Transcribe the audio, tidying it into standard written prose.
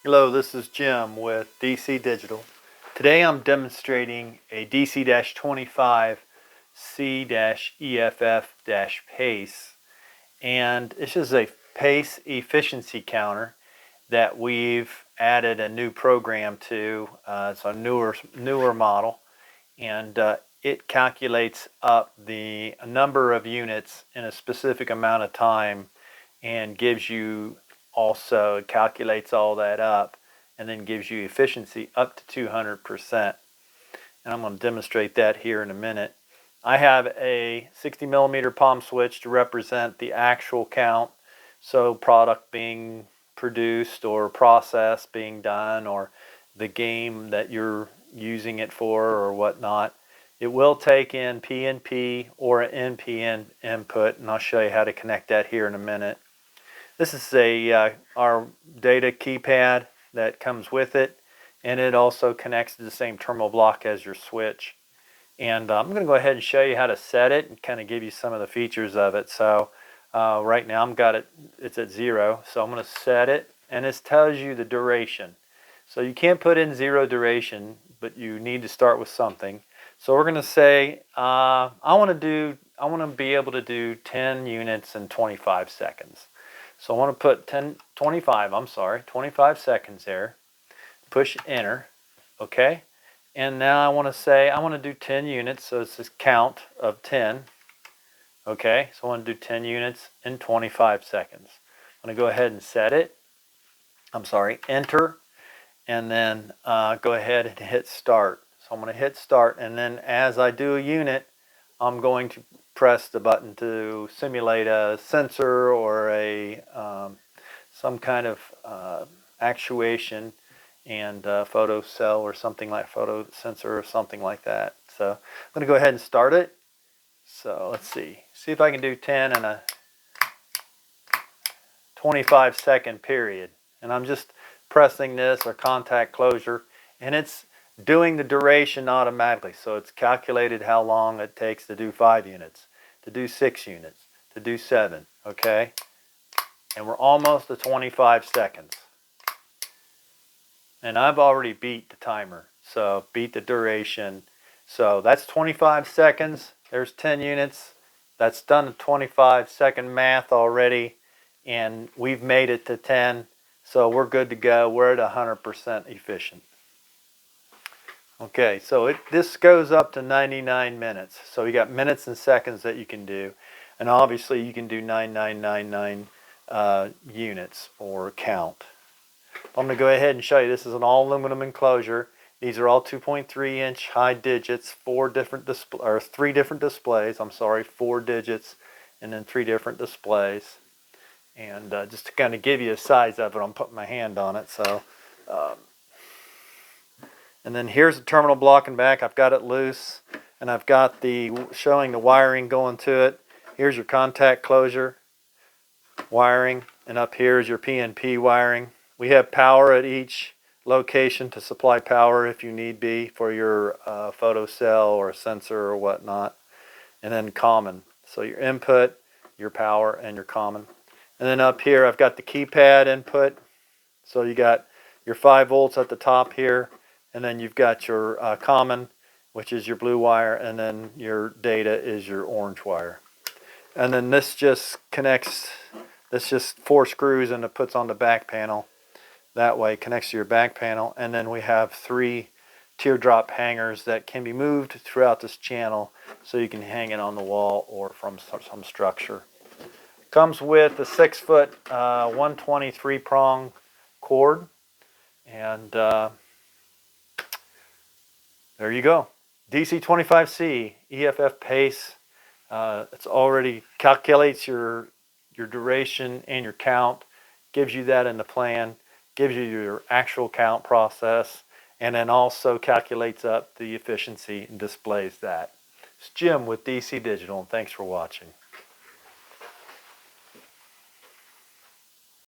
Hello, this is Jim with DC Digital. Today I'm demonstrating a DC-25C-EFF-PACE, and this is a pace efficiency counter that we've added a new program to. It's a newer model, and it calculates up the number of units in a specific amount of time and gives you also, it calculates all that up and then gives you efficiency up to 200%. And I'm going to demonstrate that here in a minute. I have a 60 millimeter palm switch to represent the actual count, so product being produced or process being done or the game that you're using it for or whatnot. It will take in PNP or NPN input, and I'll show you how to connect that here in a minute. This is our data keypad that comes with it, and it also connects to the same terminal block as your switch. And I'm going to go ahead and show you how to set it and kind of give you some of the features of it. So right now it's at 0, so I'm going to set it, and this tells you the duration. So you can't put in 0 duration, but you need to start with something. So we're going to say I want to be able to do 10 units in 25 seconds. So I want to put 25 seconds there. Push enter, okay? And now I want to say I want to do 10 units, so it's this count of 10. Okay, so I want to do 10 units in 25 seconds. I'm going to go ahead and set it. Enter, and then go ahead and hit start. So I'm going to hit start, and then as I do a unit, I'm going to press the button to simulate a sensor or some kind of actuation and photo cell or something like photo sensor or something like that. So I'm going to go ahead and start it. So let's see if I can do 10 in a 25-second period. And I'm just pressing this or contact closure, and it's doing the duration automatically. So it's calculated how long it takes to do 5 units, to do 6 units, to do 7, okay? And we're almost to 25 seconds. And I've already beat the timer, so beat the duration. So that's 25 seconds, there's 10 units. That's done the 25-second math already, and we've made it to 10, so we're good to go. We're at 100% efficient. Okay, so this goes up to 99 minutes. So you got minutes and seconds that you can do. And obviously you can do 9999 units or count. I'm going to go ahead and show you. This is an all aluminum enclosure. These are all 2.3-inch high digits, 4 different displays, 3 different displays. 4 digits, and then 3 different displays. And just to kind of give you a size of it, I'm putting my hand on it. So. And then here's the terminal block and back. I've got it loose, and I've got showing the wiring going to it. Here's your contact closure wiring, and up here is your PNP wiring. We have power at each location to supply power if you need be for your photo cell or sensor or whatnot. And then common. So your input, your power, and your common. And then up here I've got the keypad input. So you got your 5 volts at the top here. And then you've got your common, which is your blue wire, and then your data is your orange wire. And then this just connects, this just 4 screws and it puts on the back panel. That way it connects to your back panel. And then we have 3 teardrop hangers that can be moved throughout this channel, so you can hang it on the wall or from some structure. Comes with a 6-foot 123-prong cord, and there you go. DC-25C-EFF-PACE. It's already calculates your duration and your count, gives you that in the plan, gives you your actual count process, and then also calculates up the efficiency and displays that. It's Jim with DC Digital, and thanks for watching.